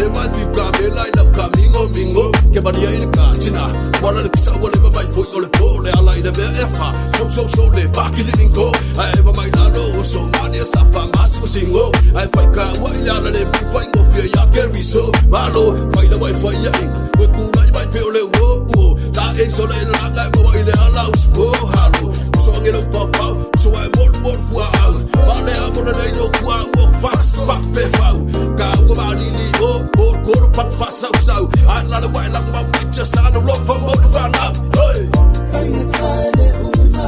le mai fi ka me lai la ka mingo ke balia ina ka tina wala le pisa wala ba mai foi ole po le ala ina be efa so le baki le ningo ai eva mai la no so mania sa fa masimo singo ai fai ka wa ila le bi fai go fi ya ke riso malo fai la wai fai ya inga we ku lai mai pe ole wo ta e so le la ga ba ile ala uspo halo so ngelo papa so ai mol wa vale amor le yo wa fast back be fau ka go ba li por pat fa sau ala le wai la ba just on the road from both van up hey Faigata uma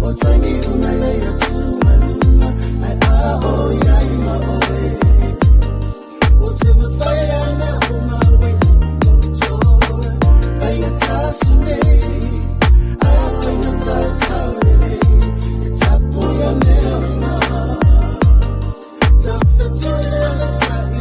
o taimi una ya tu maluma ai aho ya ima oe o te me faia na uma we o to Faigata sune ai Faigata taule tapo ya me uma tafetoria na sai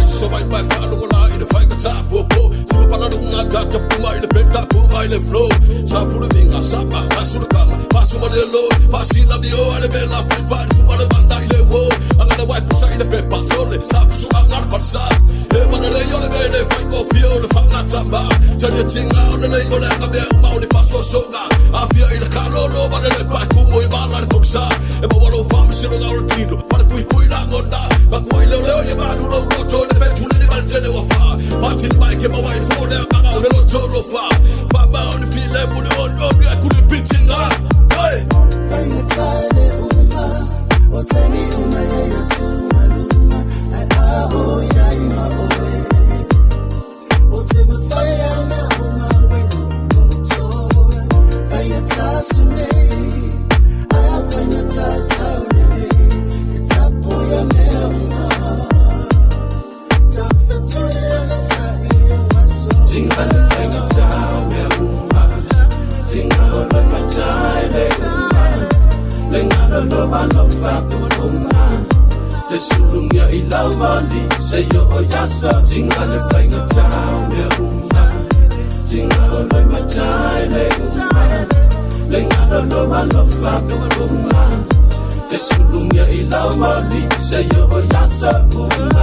so mai vai falo con la in Faigata popo si va parlando una data puma il penta puma il flow sa fu le vinga sapa passo la cama passo modello passi la mio alle bella fa fu la banda ile wo angana vai pusa ile pepa sole sa su angar farsa e wana le yo le belle fai go fio le fa na tamba tanya tinga le le go le gabe ma le passo soga a fia il calolo vale le pa como i balla il toxa e bo lo fam se lo da il tiro para pui la gonda ma qua ile le va lo to le petu le baltene wa fa partin mai che ma vai fuori a paga le lo to lo fa ma on file buone on lo bia ku le pitinga hey Faigata uma o taimi una ya tu maluma ai aho ya ima oe o te me faia na uma we o to Faigata sune ai Faigata taule tapo ya me uma tafetoria na sai waso Jinga le Faigata me uma Jinga le Faigata le uma Lenga lo ba lo fa uma Te sulungia ilau mali se yo o yasa Jinga le Faigata me uma Jinga le Faigata le uma Lenga lo ba lo fa uma Te sulungia ilau mali se yo o yasa uma